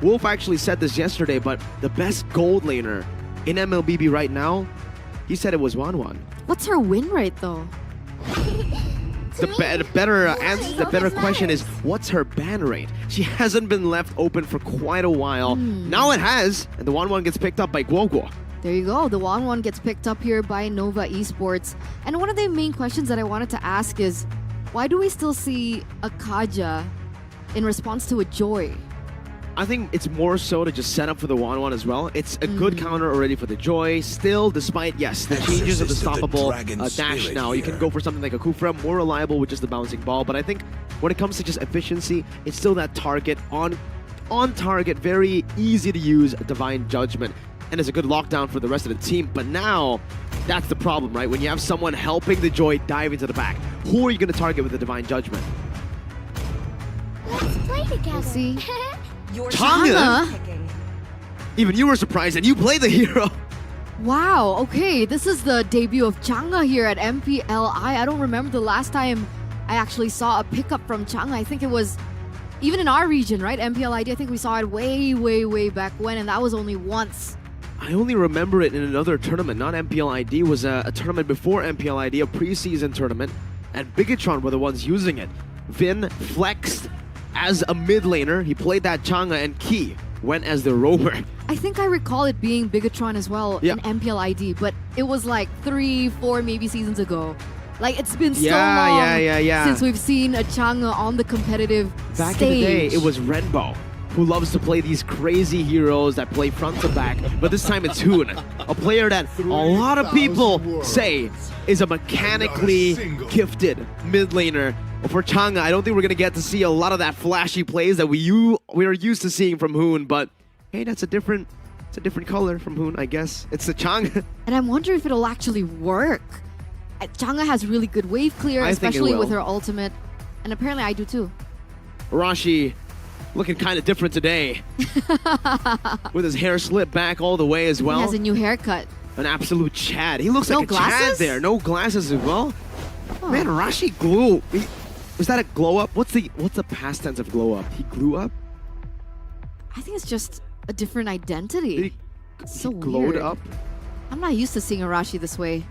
Wolf actually said this yesterday, but the best gold laner in MLBB right now, he said it was Wanwan. What's her win rate though? The better answer, the better question is, what's her ban rate? She hasn't been left open for quite a while. Now it has, and the Wanwan gets picked up by Guoguo. There you go. The 1-1 gets picked up here by Nova Esports. And one of the main questions that I wanted to ask is, why do we still see a Kaja in response to a Joy? I think it's more so to just set up for the Wanwan as well. It's a good counter already for the Joy. Still, despite, yes, the changes of the stoppable dash now, you can go for something like a Kufra, more reliable with just the bouncing ball. But I think when it comes to just efficiency, it's still that target, on target, very easy to use Divine Judgment. And it's a good lockdown for the rest of the team. But now, that's the problem, right? When you have someone helping the Joy dive into the back, who are you going to target with the Divine Judgment? Let's play together. We'll see. Chang'e? Even you were surprised, and you play the hero. Wow, okay. This is the debut of Chang'e here at Mpli. I don't remember the last time I actually saw a pickup from Chang'e. I think it was even in our region, right? Mpli. I think we saw it way back when, and that was only once. I only remember it in another tournament, not MPLID. It was a tournament before MPLID, a preseason tournament, and Bigatron were the ones using it. Vin flexed as a mid laner. He played that Chang'e, and Key went as the roamer. I think I recall it being Bigatron as well in MPLID, but it was like 3-4 maybe seasons ago. Like, it's been so long since we've seen a Chang'e on the competitive Back stage. in the day, it was Renbo, who loves to play these crazy heroes that play front to back, but this time it's Hoon, a player that a lot of people say is a mechanically gifted mid laner. For Chang'e, I don't think we're going to get to see a lot of that flashy plays that we are used to seeing from Hoon, but hey, it's a different color from Hoon, I guess. It's the Chang'e. And I'm wondering if it'll actually work. Chang'e has really good wave clear, especially with her ultimate, and apparently I do too. Arashi looking kind of different today. With his hair slipped back all the way as well. He has a new haircut. An absolute Chad. He looks like a glasses? Chad there. No glasses as well. Oh. Man, Arashi glue. Was that a glow up? What's the past tense of glow up? He glue up? I think it's just a different identity. He So glowed weird. up? I'm not used to seeing Arashi this way.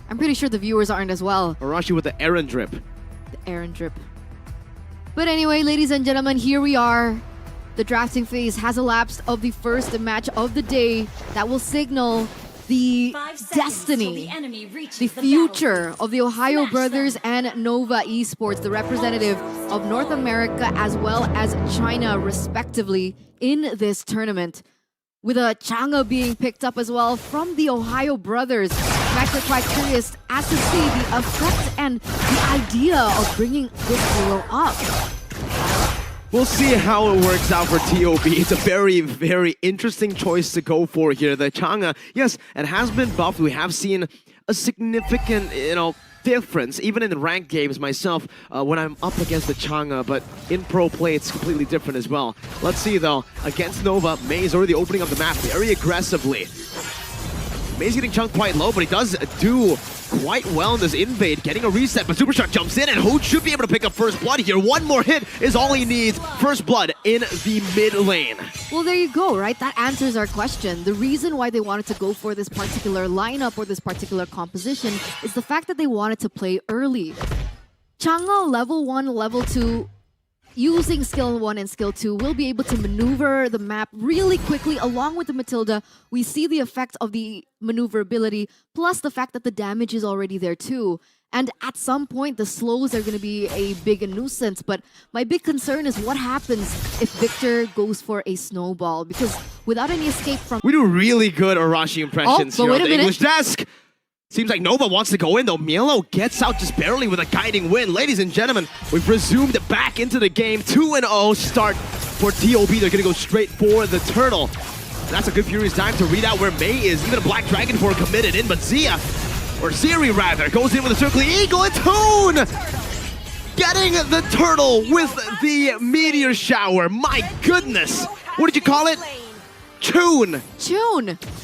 I'm pretty sure the viewers aren't as well. Arashi with the Aaron drip. The Aaron drip. But anyway, ladies and gentlemen, here we are. The drafting phase has elapsed of the first match of the day that will signal the destiny, the future of the Ohio Brothers and Nova Esports, the representative of North America as well as China, respectively, in this tournament. With a Chang'e being picked up as well from the Ohio Brothers. I'm actually quite curious as to see the effect and the idea of bringing this duo up. We'll see how it works out for TOB. It's a very interesting choice to go for here. The Chang'e, yes, it has been buffed. We have seen a significant, difference, even in the ranked games myself, when I'm up against the Chang'e, but in pro play, it's completely different as well. Let's see, though. Against Nova, Mei is already opening up the map very aggressively. Mei's getting chunked quite low, but he does do quite well in this invade, getting a reset, but Superstar jumps in, and Hoot should be able to pick up first blood here. One more hit is all he needs. First blood in the mid lane. Well, there you go, right? That answers our question. The reason why they wanted to go for this particular lineup or this particular composition is the fact that they wanted to play early. Chang'e level 1, level 2, using skill 1 and skill 2, will be able to maneuver the map really quickly. Along with the Matilda, we see the effect of the maneuverability, plus the fact that the damage is already there too. And at some point, the slows are going to be a big nuisance. But my big concern is what happens if Victor goes for a snowball. Because without any escape from... We do really good Arashi impressions here on the English desk. Seems like Nova wants to go in, though. Mielo gets out just barely with a guiding win. Ladies and gentlemen, we've resumed back into the game. 2-0 start for TOB. They're going to go straight for the turtle. That's a good Furious time to read out where Mei is. Even a Black Dragon for committed in, but Zia, or Ziri rather, goes in with a Circling Eagle. It's Hoon getting the turtle with the Meteor Shower. My goodness. What did you call it? Chun!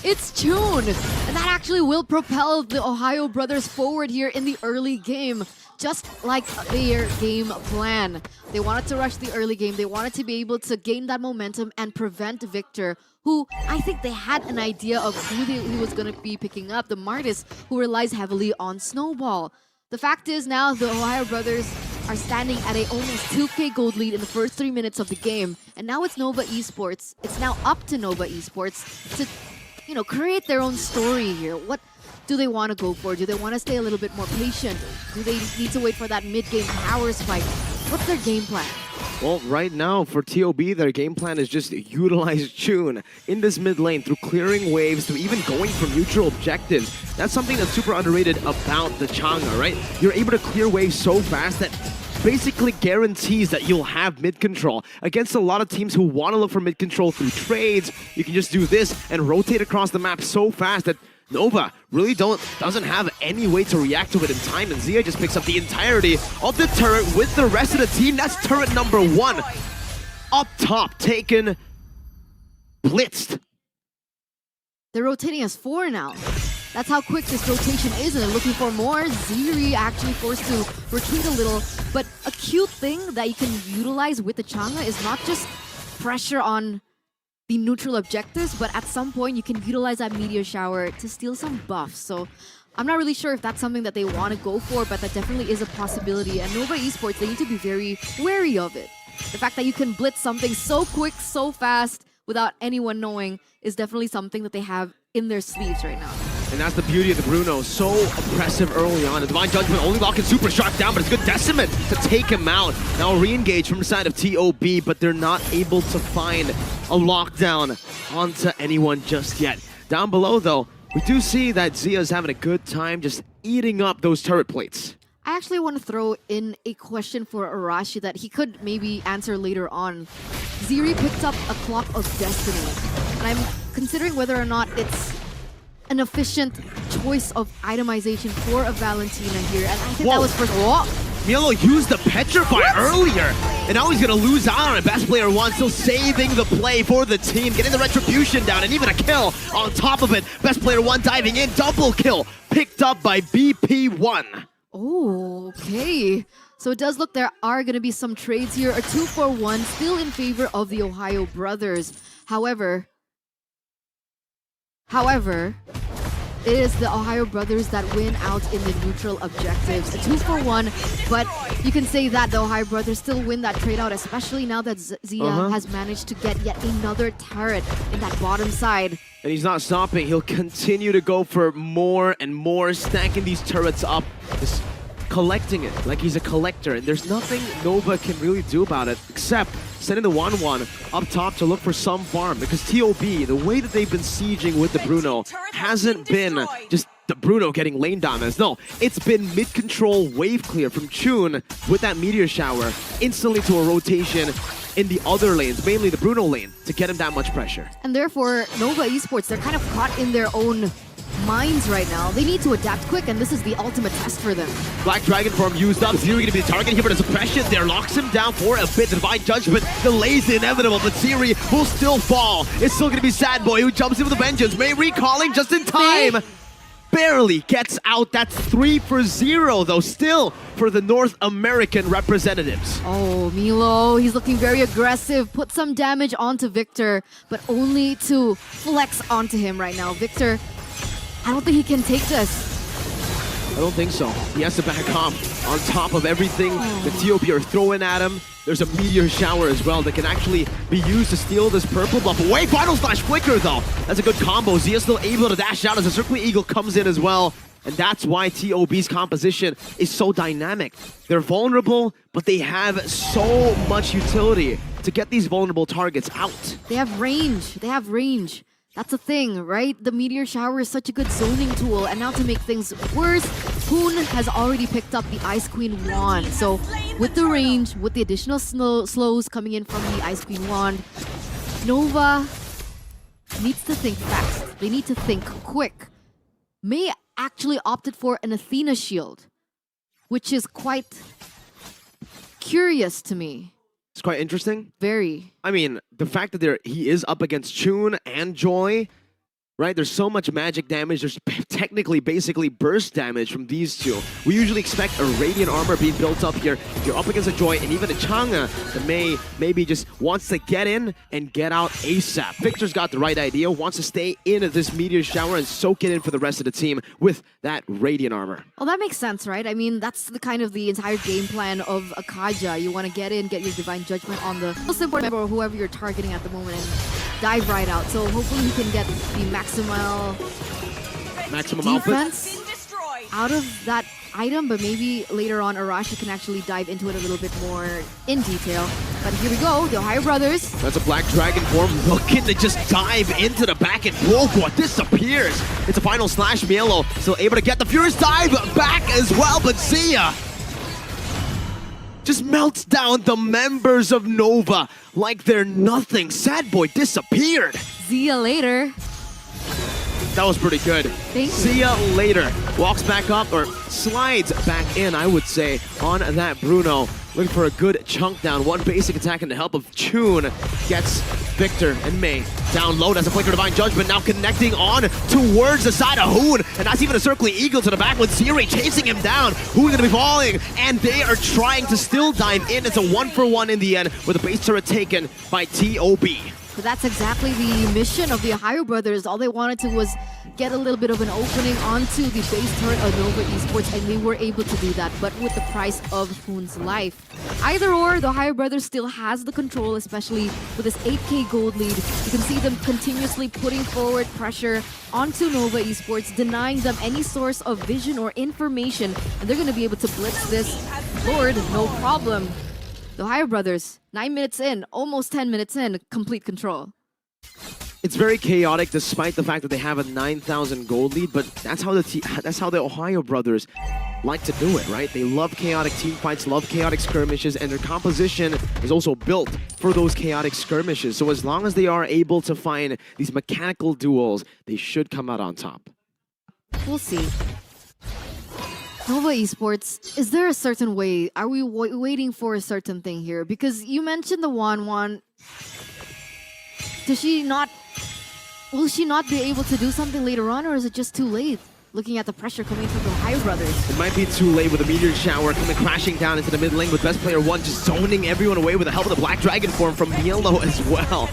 It's Chun! And that actually will propel the Ohio Brothers forward here in the early game. just like their game plan. They wanted to rush the early game. They wanted to be able to gain that momentum and prevent Victor, who I think they had an idea of who he was going to be picking up, the Martis, who relies heavily on Snowball. The fact is now the Ohio brothers are standing at a almost 2K gold lead in the first 3 minutes of the game. And now it's Nova Esports. It's now up to Nova Esports to, create their own story here. What do they want to go for? Do they want to stay a little bit more patient? Do they need to wait for that mid-game power spike? What's their game plan? Well, right now for TOB, their game plan is just utilize Chun in this mid lane through clearing waves, through even going for neutral objectives. That's something that's super underrated about the Chang'e, right? You're able to clear waves so fast that basically guarantees that you'll have mid control. Against a lot of teams who want to look for mid control through trades, you can just do this and rotate across the map so fast that Nova really doesn't have any way to react to it in time, and Zia just picks up the entirety of the turret with the rest of the team. That's turret number 1. Up top, taken, blitzed. They're rotating as 4 now. That's how quick this rotation is, and they're looking for more. Ziri actually forced to retreat a little, but a cute thing that you can utilize with the Chang'e is not just pressure on the neutral objectives, but at some point you can utilize that meteor shower to steal some buffs. So I'm not really sure if that's something that they want to go for, but that definitely is a possibility. And Nova Esports, they need to be very wary of it. The fact that you can blitz something so quick, so fast, without anyone knowing is definitely something that they have in their sleeves right now. And that's the beauty of the Bruno. So oppressive early on. The Divine Judgment only locking Super Shock down, but it's good Decimate to take him out. Now re-engage from the side of TOB, but they're not able to find a lockdown onto anyone just yet. Down below, though, we do see that Zia's having a good time just eating up those turret plates. I actually want to throw in a question for Arashi that he could maybe answer later on. Ziri picked up a Clock of Destiny, and I'm considering whether or not it's an efficient choice of itemization for a Valentina here, and I think that was first. Whoa! Milo used the Petrify earlier, and now he's gonna lose out on it. Best player 1 still saving the play for the team, getting the retribution down, and even a kill on top of it. Best player 1 diving in, double kill, picked up by BP1. Oh, okay. So it does look there are going to be some trades here. A 2-for-1 still in favor of the Ohio brothers. However, it is the Ohio brothers that win out in the neutral objectives. A 2-for-1, but you can say that the Ohio brothers still win that trade out, especially now that Zia has managed to get yet another turret in that bottom side. And he's not stopping. He'll continue to go for more and more, stacking these turrets up, just collecting it like he's a collector. And there's nothing Nova can really do about it except sending the 1-1 up top to look for some farm. Because TOB, the way that they've been sieging with the Bruno hasn't been just the Bruno getting lane dominance. No, it's been mid-control wave clear from Chun with that meteor shower instantly to a rotation in the other lanes, mainly the Bruno lane, to get him that much pressure. And therefore, Nova Esports, they're kind of caught in their own minds right now. They need to adapt quick, and this is the ultimate test for them. Black Dragon form used up. Ziri gonna be the target here, but a suppression there locks him down for a bit. The Divine Judgment delays the inevitable, but Ziri will still fall. It's still gonna be Sad Boy who jumps in with the vengeance. May recalling just in time. Barely gets out. That's 3-for-0, though, still for the North American representatives. Oh, Milo, he's looking very aggressive. Put some damage onto Victor, but only to flex onto him right now. Victor, I don't think he can take this. I don't think so. He has to back off on top of everything the TOB are throwing at him. There's a meteor shower as well that can actually be used to steal this purple buff away. Final slash flicker though. That's a good combo. Zia's still able to dash out as the Circling Eagle comes in as well. And that's why TOB's composition is so dynamic. They're vulnerable, but they have so much utility to get these vulnerable targets out. They have range. They have range. That's the thing, right? The Meteor Shower is such a good zoning tool, and now to make things worse, Poon has already picked up the Ice Queen Wand. So with the range, with the additional slows coming in from the Ice Queen Wand, Nova needs to think fast. They need to think quick. May actually opted for an Athena shield, which is quite curious to me. It's quite interesting. Very. I mean, the fact that he is up against Chun and Joy, Right, there's so much magic damage, there's technically basically burst damage from these two. We usually expect a Radiant Armor being built up here. If you're up against a Joy and even a Chang'e, the maybe just wants to get in and get out ASAP. Victor's got the right idea, wants to stay in this Meteor Shower and soak it in for the rest of the team with that Radiant Armor. Well, that makes sense, right? I mean, that's the kind of the entire game plan of Akaja. You want to get in, get your Divine Judgment on the most important member or whoever you're targeting at the moment and dive right out. So hopefully he can get the maximum defense out of that item, but maybe later on Arashi can actually dive into it a little bit more in detail. But here we go, the Ohio Brothers. That's a Black Dragon form looking to just dive into the back, and Rogue disappears. It's a final slash. Mielo still able to get the Furious Dive back as well, but Zia just melts down the members of Nova like they're nothing. Sad Boy disappeared. Zia later. That was pretty good. Thank you. See ya later. Walks back up, or slides back in, I would say, on that Bruno. Looking for a good chunk down. One basic attack and the help of Chun gets Victor and Mei down low. That's a Flicker Divine Judgment now connecting on towards the side of Hoon. And that's even a Circling Eagle to the back with Ziri chasing him down. Hoon gonna be falling, and they are trying to still dive in. It's a 1-for-1 in the end with the base turret taken by TOB. But that's exactly the mission of the Ohio Brothers. All they wanted to was get a little bit of an opening onto the base turret of Nova Esports, and they were able to do that, but with the price of Hoon's life. Either or, the Ohio Brothers still has the control, especially with this 8k gold lead. You can see them continuously putting forward pressure onto Nova Esports, denying them any source of vision or information, and they're going to be able to blitz this Lord, no problem. The Ohio Brothers, 9 minutes in, almost 10 minutes in, complete control. It's very chaotic despite the fact that they have a 9,000 gold lead, but that's how the Ohio Brothers like to do it, right? They love chaotic team fights, love chaotic skirmishes, and their composition is also built for those chaotic skirmishes. So as long as they are able to find these mechanical duels, they should come out on top. We'll see. Nova Esports, is there a certain way? Are we waiting for a certain thing here? Because you mentioned the Wan. Does she not... Will she not be able to do something later on, or is it just too late? Looking at the pressure coming from the Ohio Brothers. It might be too late with a Meteor Shower coming crashing down into the mid lane with Best Player 1 just zoning everyone away with the help of the Black Dragon form from Mielo as well.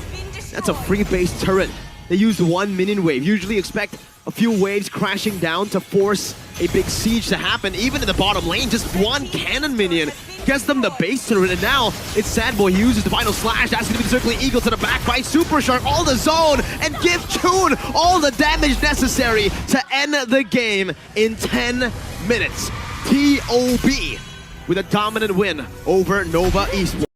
That's a free base turret. They used one minion wave. Usually expect a few waves crashing down to force a big siege to happen. Even in the bottom lane, just one cannon minion gets them the base turret, and now it's Sad Boy. He uses the final slash. That's going to be the Circling Eagle to the back by Super Shark. All the zone, and give Chun all the damage necessary to end the game in 10 minutes. TOB with a dominant win over Nova Esports.